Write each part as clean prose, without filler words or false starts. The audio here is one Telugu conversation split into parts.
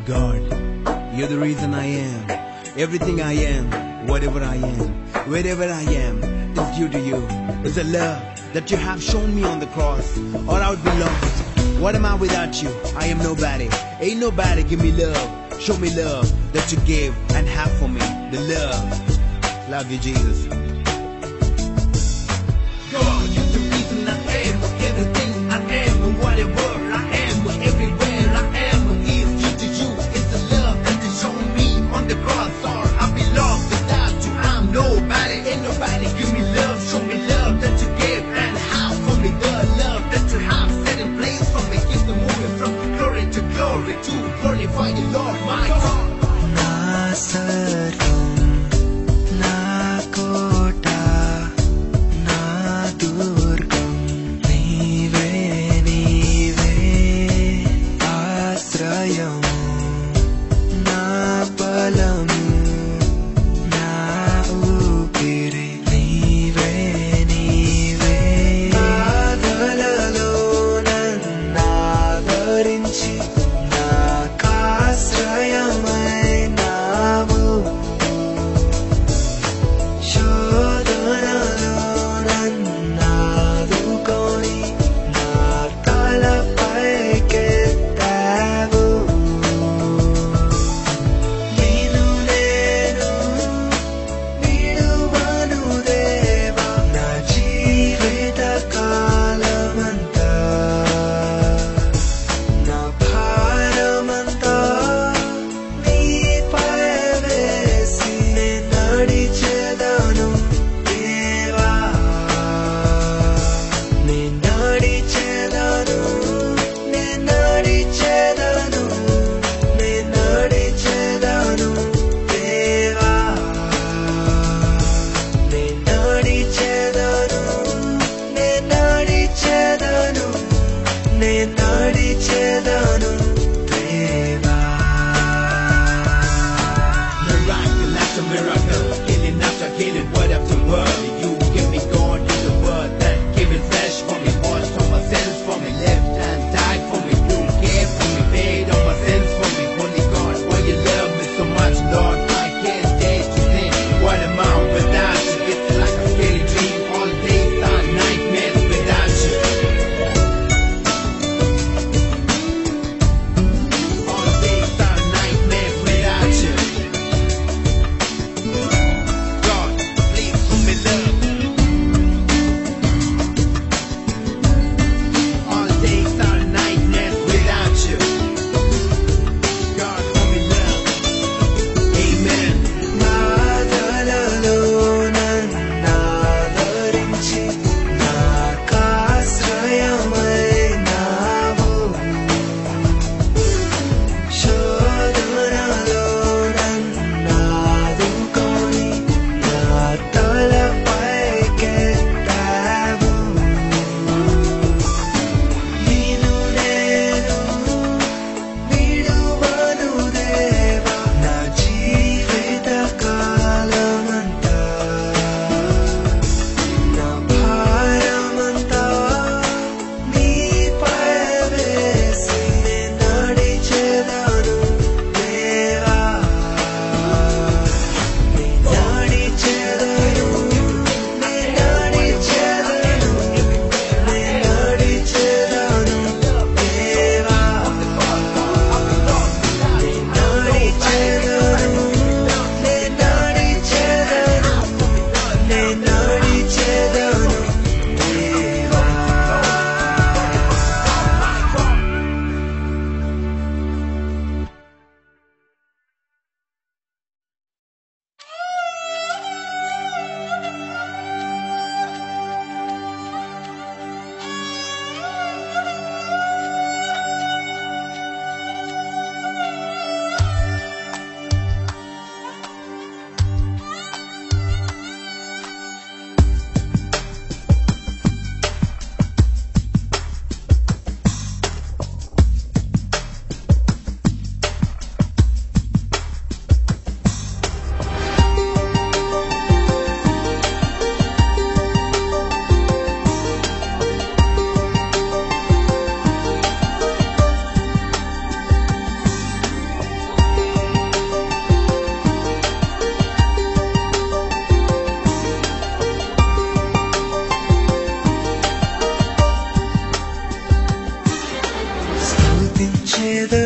God, you're the reason I am. Everything I am, whatever I am, wherever I am, is due to you. It's a love that you have shown me on the cross, or I would be lost. What am I without you? I am nobody. Ain't nobody give me love. Show me love that you gave and have for me. The love. Love you, Jesus. God, you're the reason I am. Everything I am, whatever I am, everywhere I am is due to you. It's the love that you shown me on the cross, or I'll be lost without you. I'm nobody. Ain't nobody give me love. Show me love that you gave and have for me. The love that you have set in place for me. Keep the moving from glory to glory to glorify the Lord my God.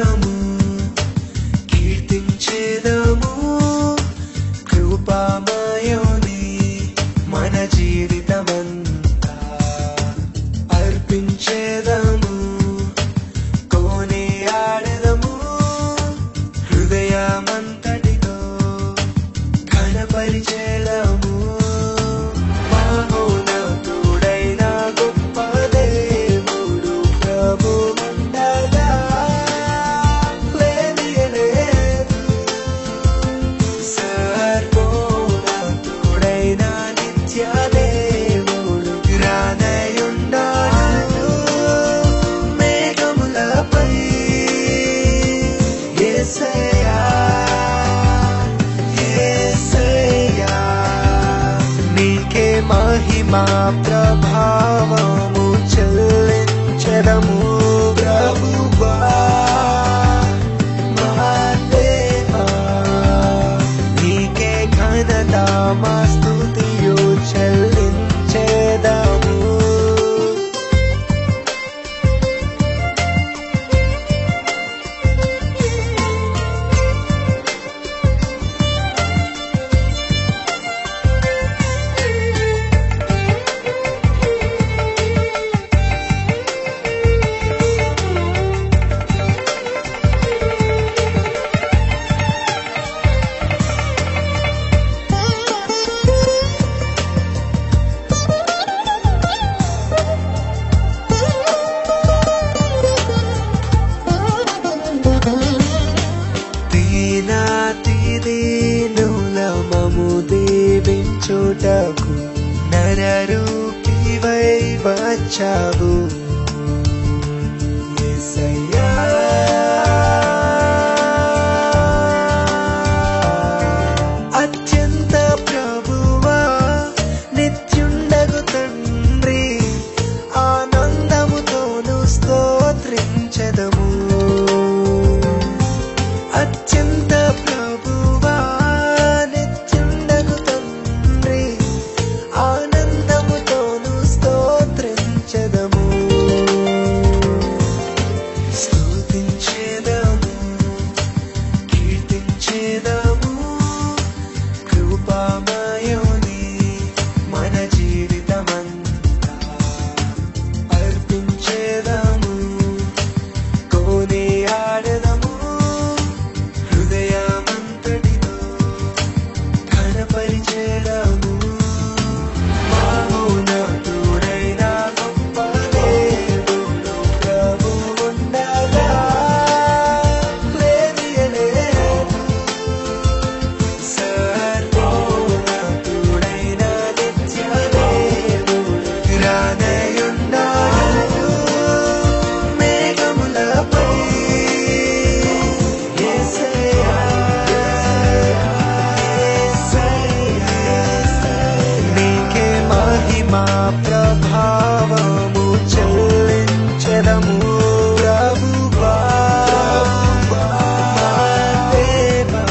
కీర్తించేదము కీర్తించేదము కృపామయుని మన జీవితమంతా అర్పించేదము కొనియాడెదము హృదయమంతటితో ఘనపరిచేదము మహోన్నతుడైన గొప్ప దేవుడు ప్రభువుండగా లేనియలేదు సర్వోన్నతుడైన నిత్య దేవుడు రానయుండాడు మేఘములపై యేసయ్యా యేసయ్యా నీకే మహిమా ప్రభావము చెల్లించెదము ప్రభువా మా దేవా నీకే ఘనత మా స్తుతియు చెల్లించెదము దీనులమము దీవించుటకు నరరూపివై వచ్చావు యేసయ్యా అత్యంత ప్రభువా నిత్యుండగు తండ్రి ఆనందముతోను స్తోత్రించెదము అత్యంత ప్రభువా నిత్యుండగు తండ్రి ఆనందముతోను స్తోత్రించెదము స్తుతించెదము కీర్తించెదము కృపామయుని మన జీవితమంతా అర్పించెదము కొనియాడెదము హృదయమంతటితో ఘనపరిచెదము మహోన్నతుడైన గొప్ప దేవుడు ప్రభువుండగా లేనియలేదు సర్వోన్నతుడైన నిత్య దేవుడు రానయుండాడు మేఘములపై యేసయ్యా నీకే మహిమా ప్రభావము చెల్లించెదము ప్రభువా మా దేవా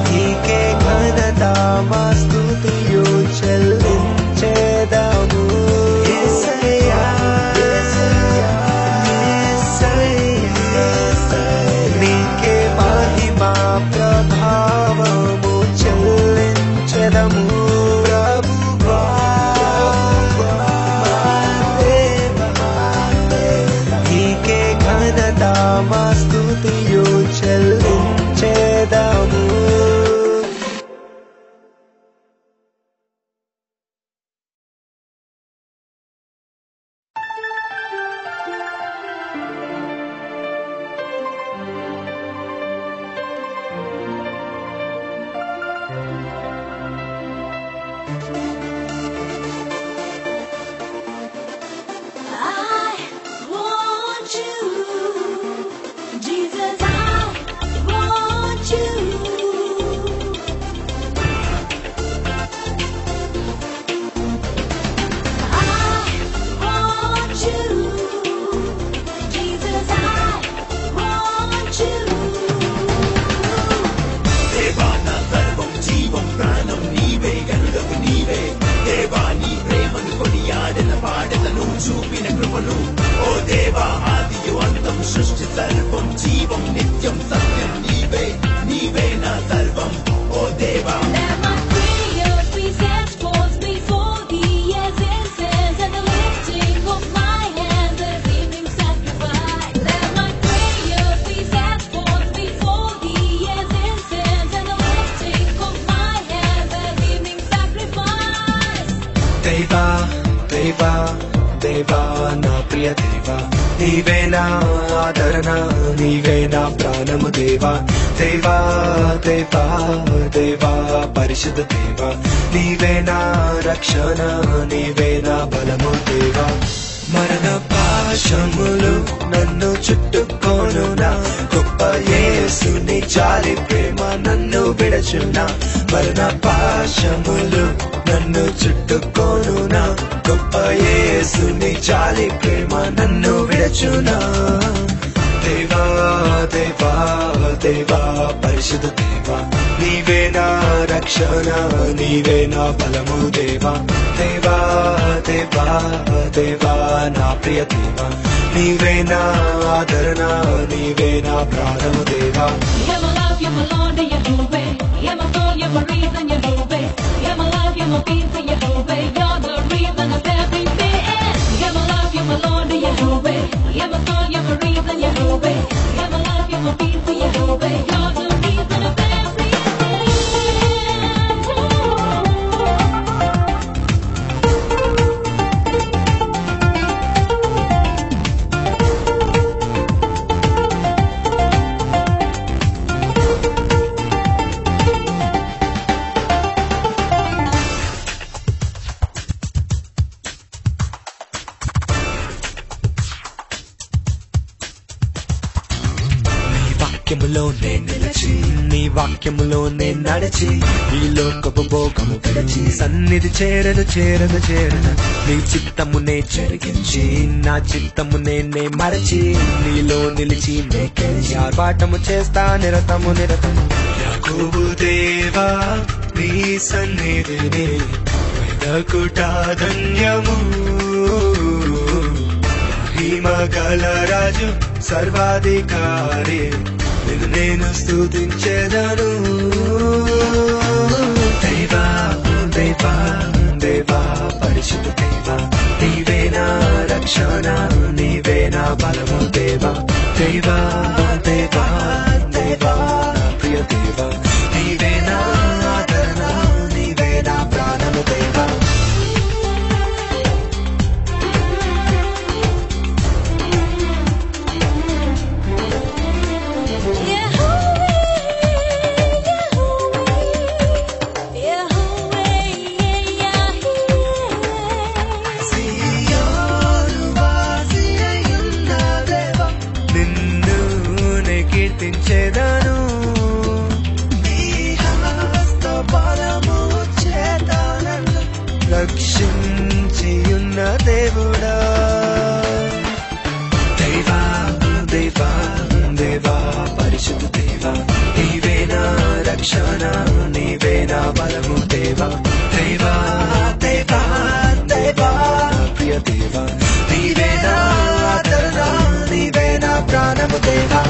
నీకే ఘనత మా స్తుతియు చెల్లించెదము యేసయ్యా నీకే మహిమా ప్రభావము చెల్లించెదము ప్రభువా మా దేవా నీకే ఘనత మా స్తుతియు చెల్లించెదము I want you, Jesus. I want you. చూపిన కృపలు ఓ దేవా ఆదియు అంతం సృష్టి సర్వం దేవా నా ప్రియ దేవా నీవే నా ఆదరణ నీవే నా ప్రాణము దేవా దేవా దేవా దేవా పరిశుద్ధ దేవా నీవే నా రక్షణ నీవే నా బలము దేవా మరణ పాశములు నన్ను చుట్టుకోనునా గొప్ప యేసుని జాలి ప్రేమ నన్ను విడచునా మరణ పాశములు నన్ను చుట్టుకోనునా గొప్ప యేసుని జాలి ప్రేమ నన్ను విడచునా దేవా దేవా దేవా పరిశుద్ధ దేవా నీవే నా రక్షణ నీవే నా బలము దేవా దేవా దేవా దేవా నా ప్రియ దేవా నీవే నా ఆదరణ నీవే నా ప్రాణము దేవా You're my love, you're my Lord, and you're Jehovah. You're my soul, you're my reason, you're Jehovah. You're my love, you're my peace, and you're Jehovah. You're the reason of everything. You're my love, you're my Lord, and you're Jehovah. You're my soul, you're my reason, you're Jehovah. You're my love, you're my peace, and you're Jehovah. You're the reason of everything. వాక్యములోనే నిలిచి నీ వాక్యములోనే నడిచి ఈ లోకపు భోగము విడచి సన్నిధి చేరను చేరను చేరను నీ చిత్తమునే జరిగించి నా చిత్తమునే నే మరచి నీలో నిలిచి నే గెలిచి ఆర్భాటము చేస్తా నిరతము నిరతము యాకోబు దేవా నీ సన్నిధిని వెదకుట ధన్యము మహిమగల రాజు సర్వాధికారి నిన్ను నేను స్తుతించెదను దేవా దేవా దేవా పరిశుద్ధ దేవా నీవే నా రక్షణ నీవే నా బలము దేవా దేవా దేవా దేవా ప్రియ దేవా నీవే నా ఆదరణ నీవే నా ప్రాణము దేవా కీర్తించేదను నీ హస్త బలము చేత నన్ను రక్షించియున్న దేవుడా దేవా దేవా దేవా పరిశుద్ధ దేవా నీవే నా రక్షణ నీవే నా బలము దేవా దేవా దేవా దేవా ప్రియ దేవా నీవే నా ఆదరణ నీవే నా ప్రాణము దేవా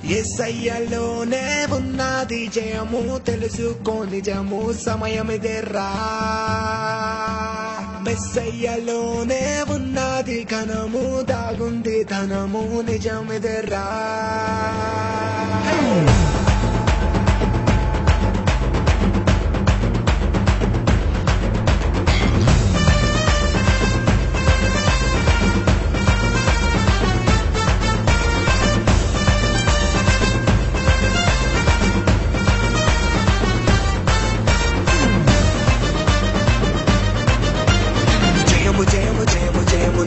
యేసయ్యలోనే ఉన్నది జయము తెలుసుకో నిజము సమయమిదేరా మెస్సయ్యలోనే ఉన్నది ఘనము దాగుంది ధనము నిజమిదేరా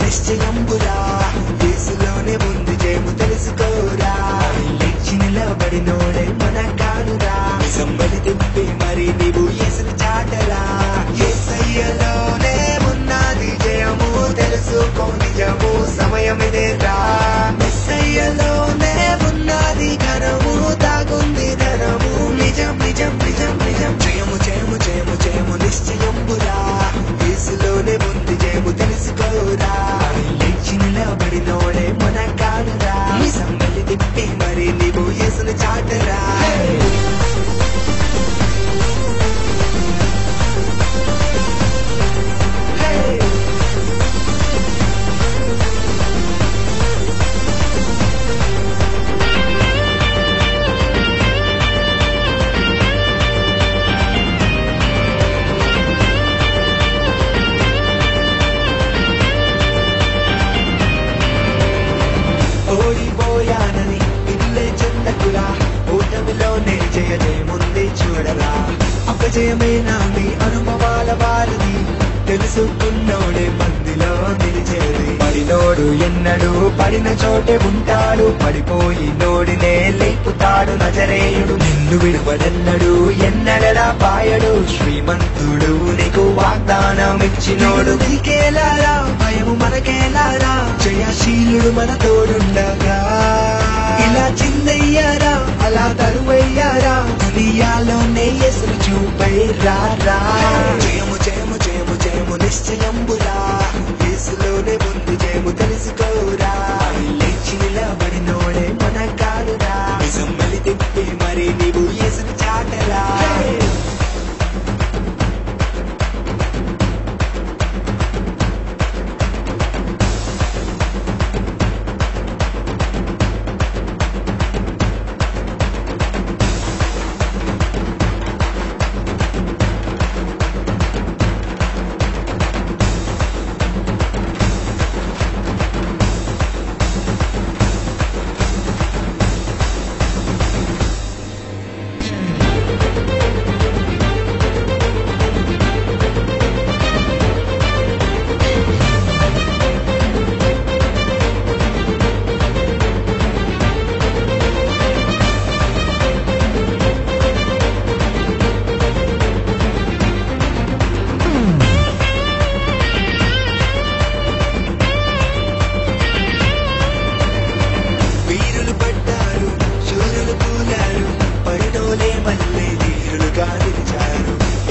నిశ్చయంబురా యేసులోనే ఉంది జయము తెలుసుకోరా లేచి నిలబడినోడే మన కానురా సంబలితే సమయమిదేరా మెస్సయ్యలోనే ఉన్నది ఘనము దాగుంది ధనము నిజం నిజం నిజం నిజం జయము జయము జయము జయము నిశ్చయంబురా యేసులోనే ఉంది జయము తెలుసుకోరా లేచి నిలబడినోడే మనగాడురా సంగతి తిప్పి మరి నీవు యేసుని చాటరా ఓడిపోయానని ఇల్లే చెందకురా ఓటమిలోనే జయ జయముంది చూడరా అపజయమే నాది అనుభవాల వారిది తెలుసుకున్నోడే మందిలో నిలిచేది పడినోడు ఎన్నడు పడిన చోటే ఉంటాడు పడిపోయి నోడినే లేపుతాడు నజరేయుడు నిన్ను విడువడన్నడు ఎన్నడరా పాయడు శ్రీమంతుడు నీకు వాగ్దానం ఇచ్చినోడు నీకేలారా భయము మనకేలారా జయశీలుడు మన తోడుండగా ఇలా చిందయ్యారా అలా తరువయ్యారా దునియాలోనే యేసును చూపై రారా జయము జయము జయము జయము నిశ్చయంబురా యేసులోనే ఉంది జయము తెలుసుకోరా లేచి నిలబడినోడే మనగాడురా సమ్మలి తిప్పి మరి నీవు యేసును చాటరా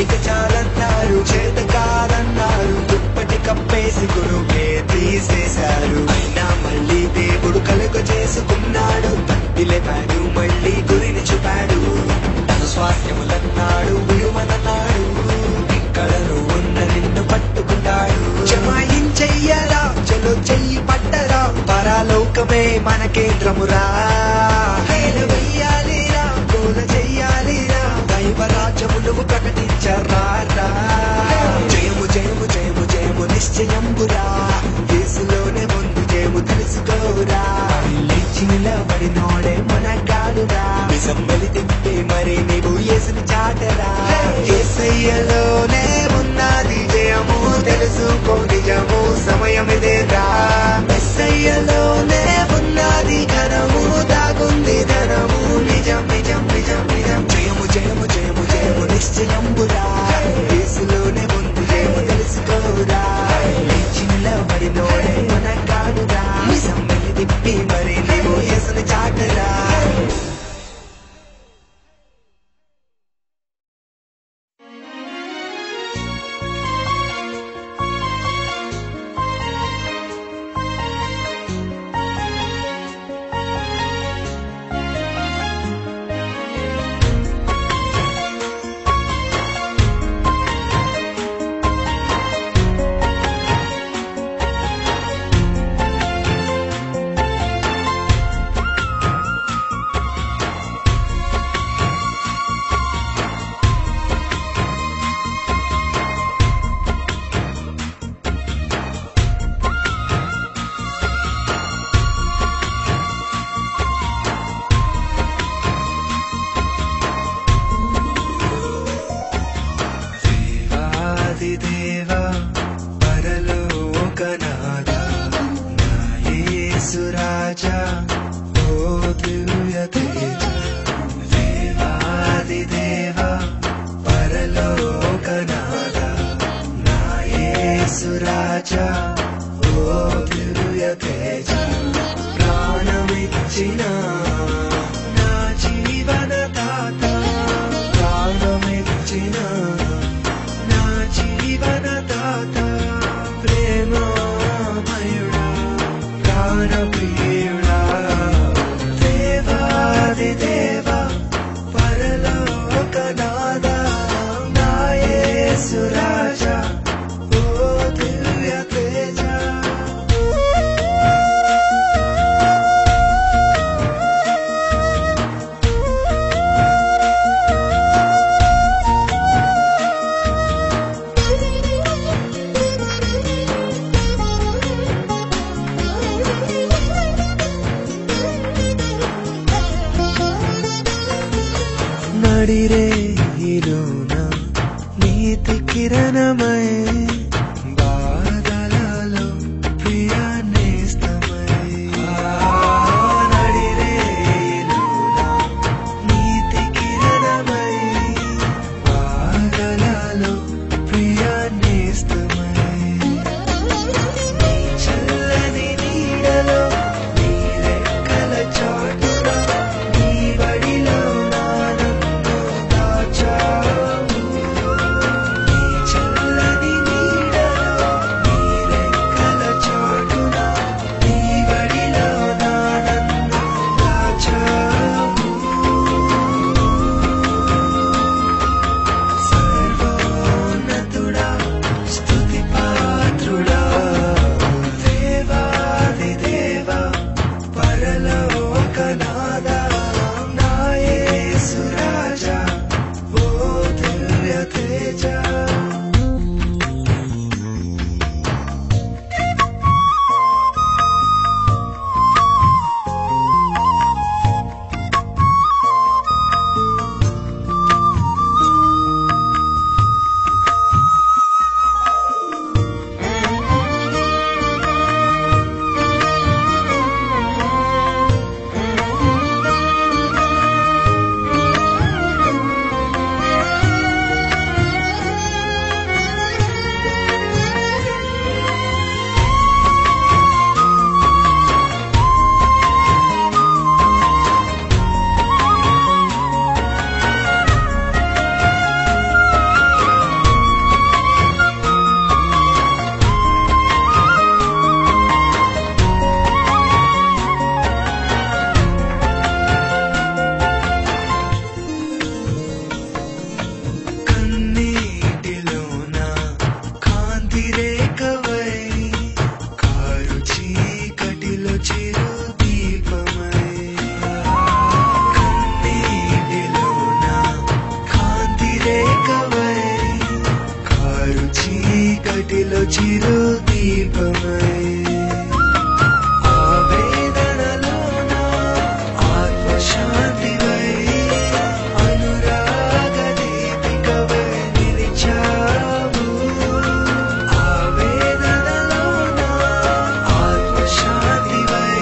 ఇక చాలన్నారు చేత కాదన్నారు దుప్పటి కప్పేసి గురువే తీసేశారు అయినా మళ్ళీ దేవుడు కలుగ చేసుకున్నాడు తట్టి లేపాడు మళ్ళీ గురిని చూపాడు తన స్వాస్థ్యములన్నాడు విలువనన్నాడు ఇక్కడ ఉన్న నిన్ను పట్టుకుంటాడు జమాయించెయ్యరా చలో చెయ్యి పట్టరా పరాలోకమే మన కేంద్రమురా వెయ్యాలిరా గోల చెయ్యాలిరా దైవరాజ్యమును ప్రకటించరా జయము జయము జయము జయము నిశ్చయంబురా యేసులోనే ముందు జయము తెలుసుకోరా లేచి నిలబడినోడే మనగాడురా సమ్మలి తిప్పి మరి నీవు యేసుని చాటరా యేసయ్యలోనే ఉన్నది జయము తెలుసుకో నిజము సమయమిదేరా మెస్సయ్యలోనే ఉన్నది ఘనము దాగుంది ధనము నిజం నిజం నిజం నిజం జయము జయము జయము జయము నిశ్చయంబురా యేసులోనే ముందు జయము తెలుసుకోరా లేచి నిలబడినోడే మనగాడురా సమ్మలి తిప్పి మరి నీవు యేసుని చాటరా Raja, oh, Hallelujah, Teja. నడిరేలోన నీతి కిరణమై బాధలలో ప్రియా నేస్తమై నడిరేలోన నీతి కిరణమై బాధలలో ప్రియా నేస్తమై నీ చల్లని నీడలో నీ రెక్కల చాటున నీ బడిలో నన్ను దాచావు నీ చల్లని నీడలో నీ రెక్కల చాటున నీ బడిలో నన్ను దాచావు సర్వోన్నతుడా స్తుతి పాత్రుడా దేవాది దేవా పరలోకనాథా నా యేసు రాజా ఓ దివ్య తేజ కన్నీటిలోన కాంతి రేఖవై కారు చీకటిలో చిరు దీపమై కన్నీటిలోన కాంతి రేఖవై కారు చీకటిలో చిరు దీపమై ఆవేదనలోన ఆత్మశాంతివై అనురాగ దీపికవై నిలిచావు ఆవేదనలోన ఆత్మశాంతివై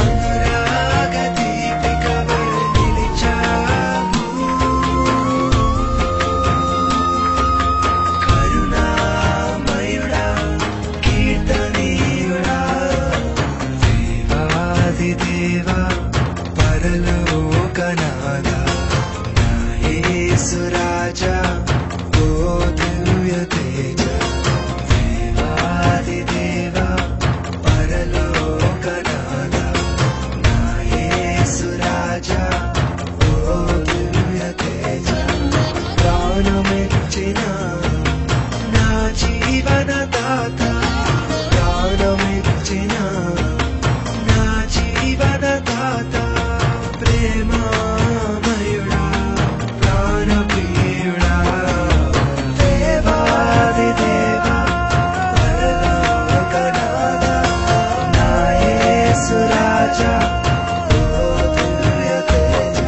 అనురాగ దీపికవై నిలిచావు కరుణామయుడా కీర్తనీయుడా దేవాది దేవా పరలోకనాథా నా యేసు రాజా ఓ దివ్య తేజ దేవాది దేవా పరలోకనాథా నా యేసు రాజా ఓ దివ్య తేజ ప్రాణమిచ్చిన నా జీవనదాత ప్రాణమిచ్చిన నా జీవనదాత ప్రేమామయుడా ప్రాణప్రియుడా దేవాది దేవా పరలోకనాథా నా యేసు రాజా ఓ దివ్య తేజ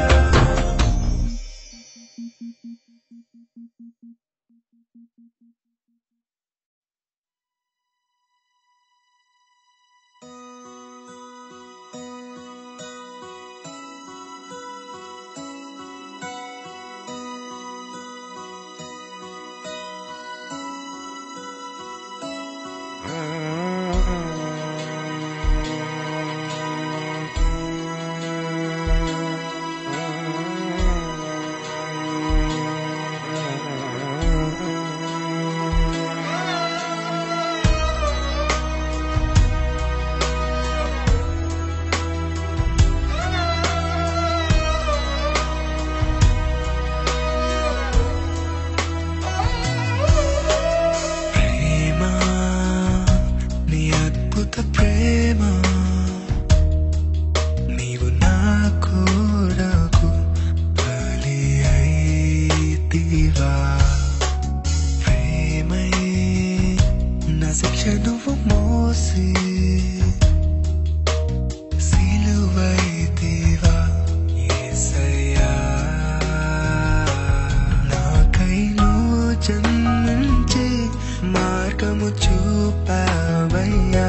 చూపావయ్యా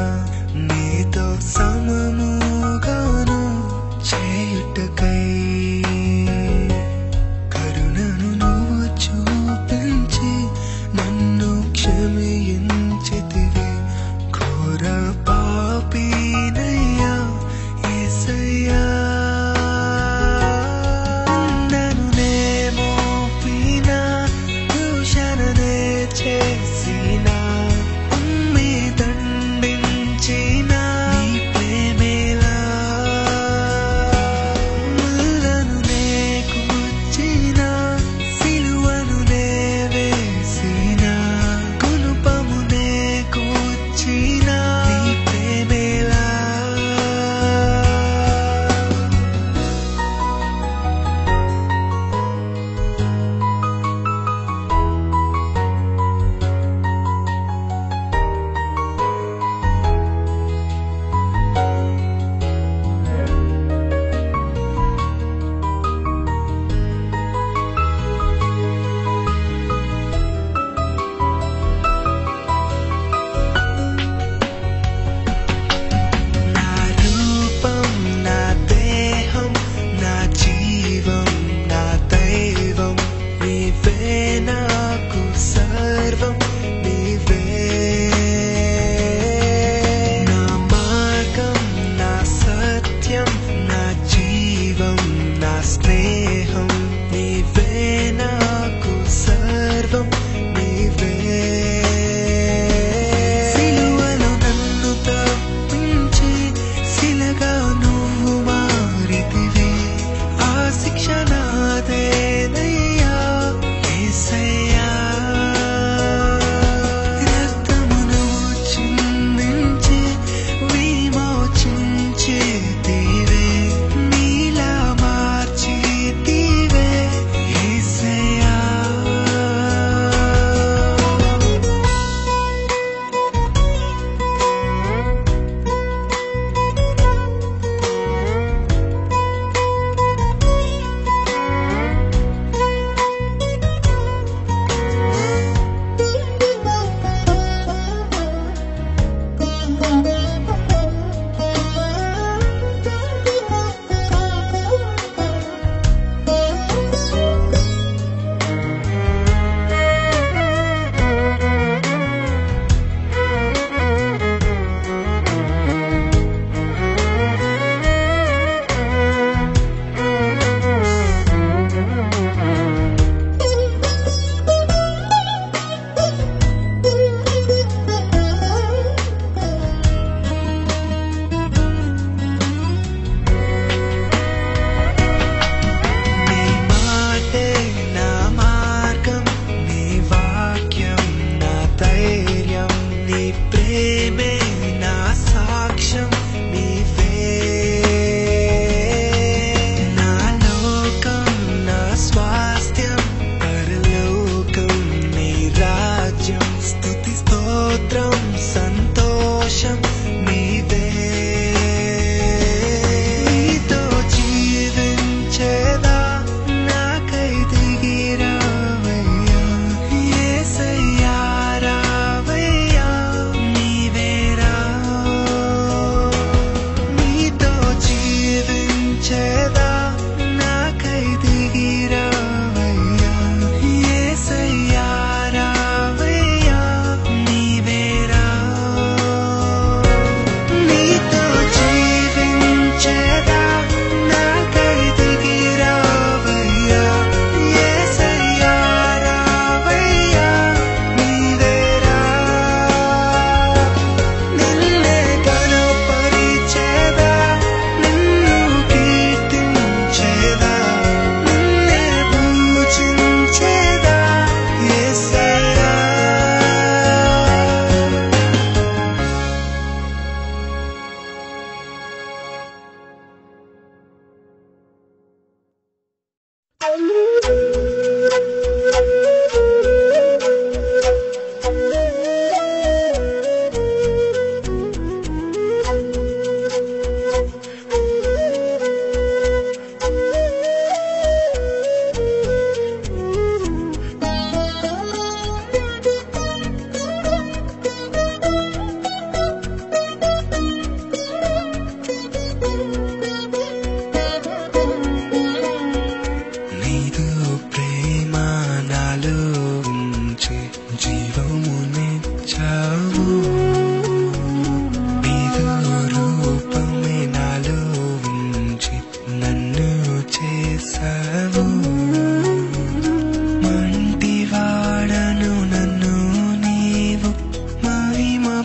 నీతో సమముగాను చేయుటకై కరుణను నువ్వు చూపించి నన్ను క్షమించితివి ఘోర పాపినయ్యా యేసయ్యా నన్ను నే మోపిన దూషణనే చేసిన ఉమ్మి దండించిన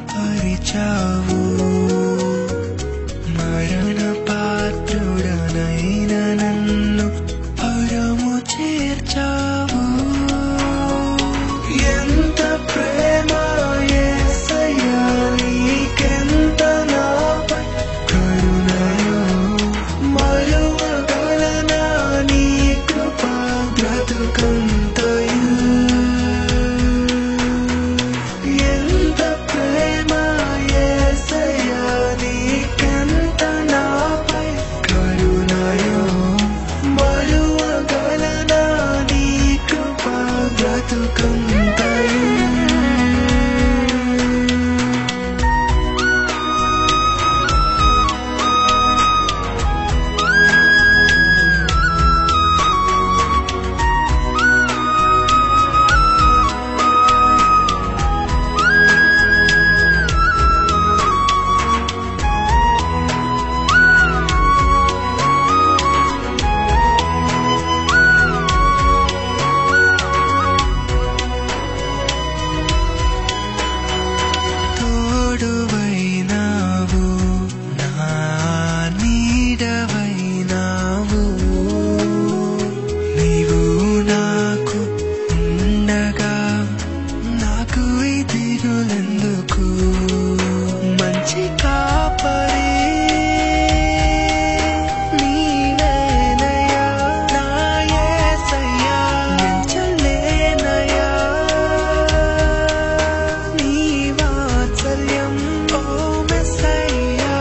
పరిచావు మరణ పాత్రుడనైన నన్ను పరము చేర్చావు ఎంత ప్రేమ యేసయ్యా నీకెంత నాపై కరుణయో మరువగలనా నీ కృపా బ్రతుకంతయు ఎంత ప్రేమ యేసయ్యా నీకెంత నాపై కరుణయో మరువగలనా నీ కృపా బ్రతుకంతయు తోడువైనావు నా నీడవైనావు నీవు నాకు ఉండగా నాకు ఈ దిగులెందుకు మంచి కాపరి నీవేనయ్యా నా యేసయ్యా నించలేనయ్యా నీ వాత్సల్యం ఓ మెస్సయ్యా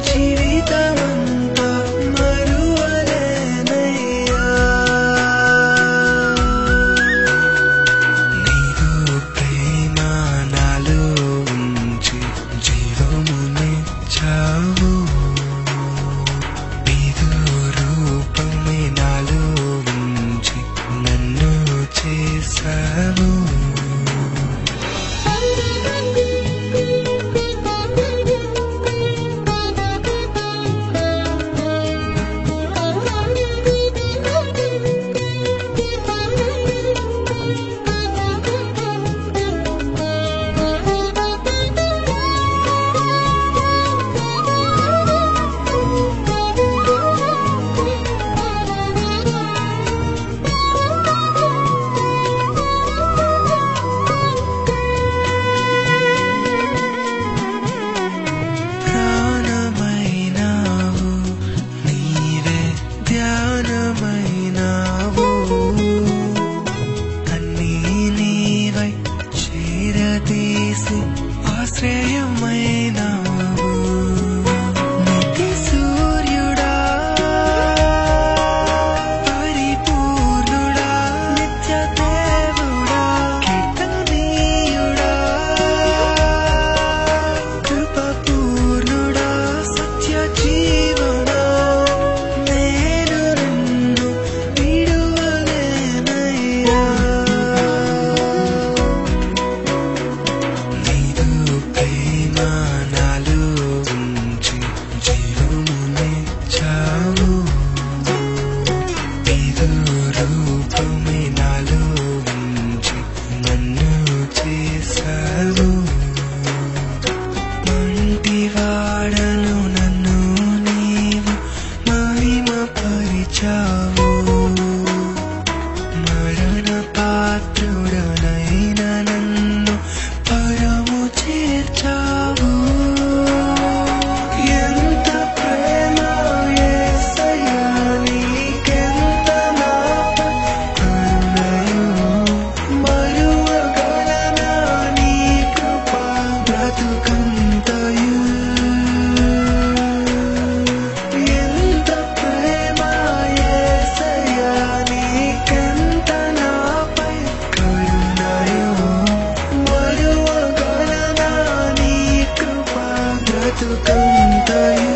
జీవితమంతా మరువలేనయ్యా నీదు ప్రేమ నాలో ఉంచి జీవమునిచ్చావు నీదు రూపమే నాలో ఉంచి నన్ను చేసావు ప్రాణమైనావు నీవే ధ్యానమైనావు అన్నీ నీవై చేరదీసి ఆశ్రయమైనావు నిత్య సూర్యుడా పరిపూర్ణుడా నిత్య దేవుడా కీర్తనీయుడా కృపపూర్ణుడా సత్య జీవనా నేను నిన్ను విడువలేనయ్యా నీదు ప్రేమ నాలో ఉంచి జీవమునిచ్చావు నీదు రూపమే నాలో ఉంచి నన్ను చేసావు మంటివాడను నన్ను నీవు మహిమ పరిచావు మరణ పాత్రుడనైన నన్ను పరము చేర్చావు ఎంత ప్రేమ యేసయ్యా నీకెంత నాపై కరుణయో మరువగలనా నీ కృపా బ్రతుకంతయు ఎంత ప్రేమ యేసయ్యా నీకెంత నాపై కరుణయో మరువగలనా నీ కృపా బ్రతుకంతయు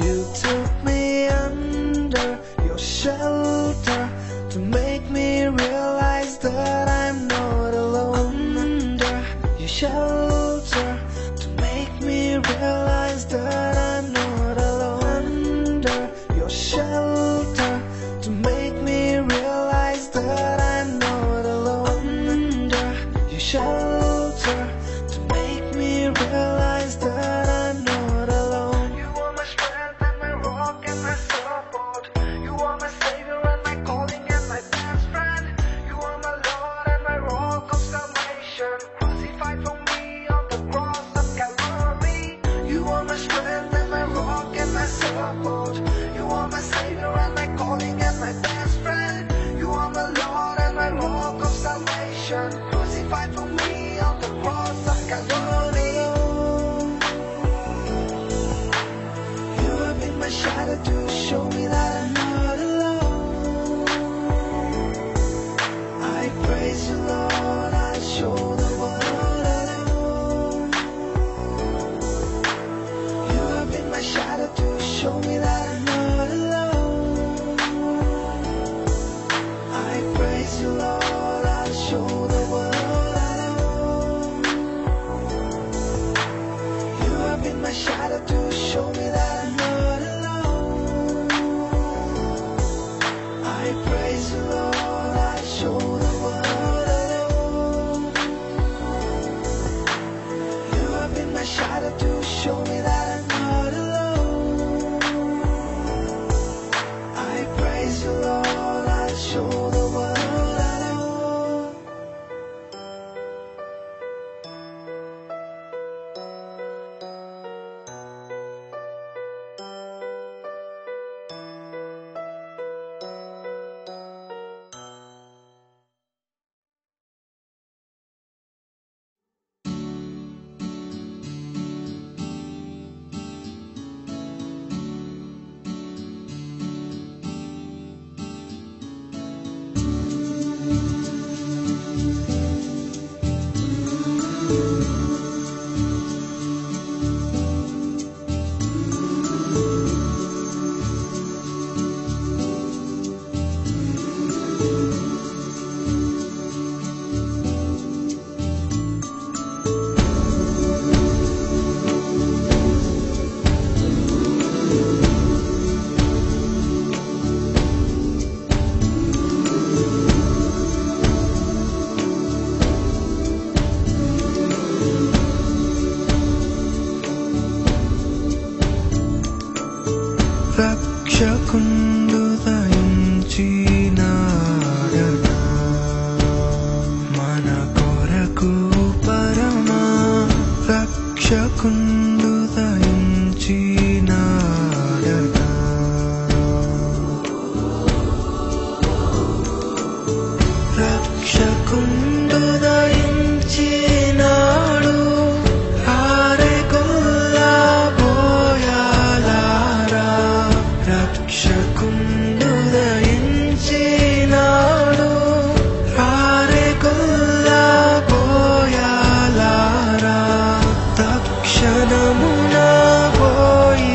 You took me under your shelter to make me realize that I'm not alone. Under your shelter to make me realize that I'm not alone. Under your shelter to make me realize that I'm not alone. Under your shelter to make me realize that I'm not alone. You are my strength and my rock and my support. You are my savior and my calling and my best friend. You are my Lord and my rock of salvation, crucified for me on the cross of Calvary. You are my strength and my rock and my support. You are my savior and my calling and my best friend. You are my Lord and my rock of salvation, crucified for me on the cross of Calvary. You have been my shadow to show me that I'm not alone. I praise you, Lord. I show the world alone. You have been my shadow to show me that I'm not alone. I praise you, Lord. I show the world alone. You have been my shadow to show me that I'm not alone. I praise you, Lord. I show the world alone. You have been my shadow to show me that I'm not alone. I praise you, Lord. I show the world alone. రక్షకుండు దయించినాడనా మన కొరకు పరమా రక్షకుండు దయించినాడనా రక్షకుండు దయించినాడు ఆరెగొల్లా పోయాలారా రక్షకుండు దయించినాడు ఆరెగొల్లా పోయాలారా తక్షణమున పోయి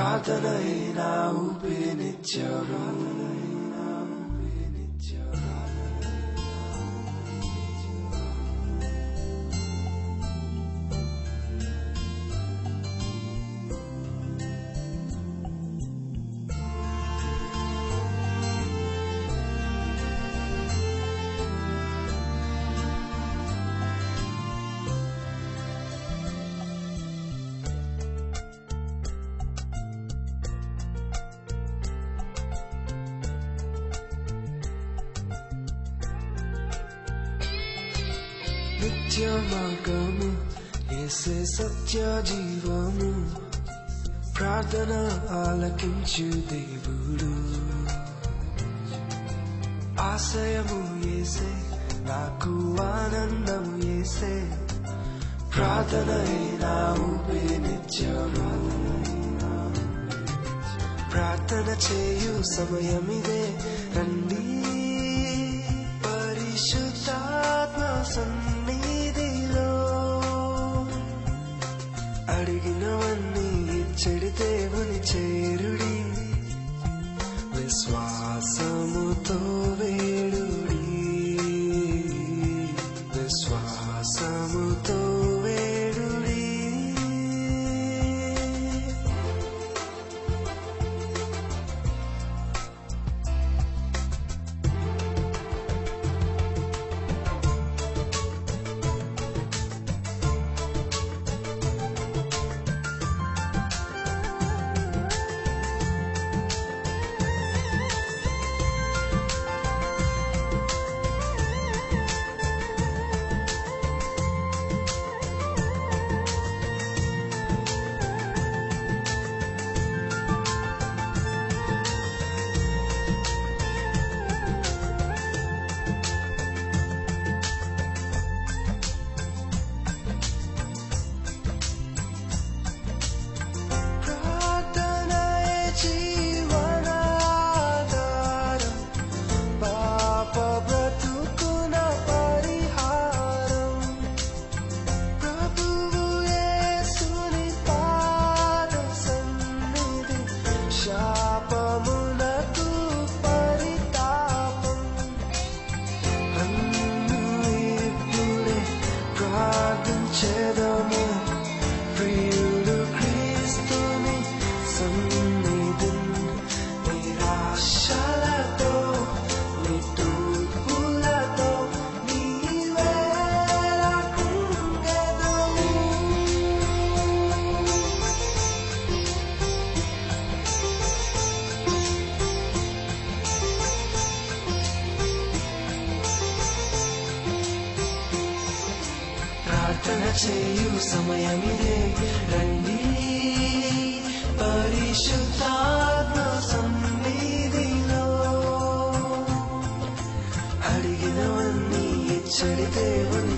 ప్రార్థనైనా ఊపిరినిచ్చావు నిత్య మార్గము యేసే సత్య జీవము ప్రార్థన ఆలకించు దేవుడు ఆశయము యేసే నాకు ఆనందము యేసే ప్రార్థనైనా ఊపిరినిచ్చావు ప్రార్థన చేయు సమయమిదే రండి పరిశుద్ధాత్మ సన్నిధిలో అడిగినవన్నీ ఇచ్చడి దేవుని చేరుడి విశ్వాసముతో వేడుడి విశ్వాసముతో వేడుడి ప్రియుడు క్రీస్తుని సన్నిధి నిరాశలతో నిట్టూర్పులతో నీవేళ కృంగెదవు ప్రార్థన చేయు సమయమిదే రండి పరిశుద్ధాత్మ సన్నిధిలో అడిగినవన్నీ ఇచ్చడి దేవుని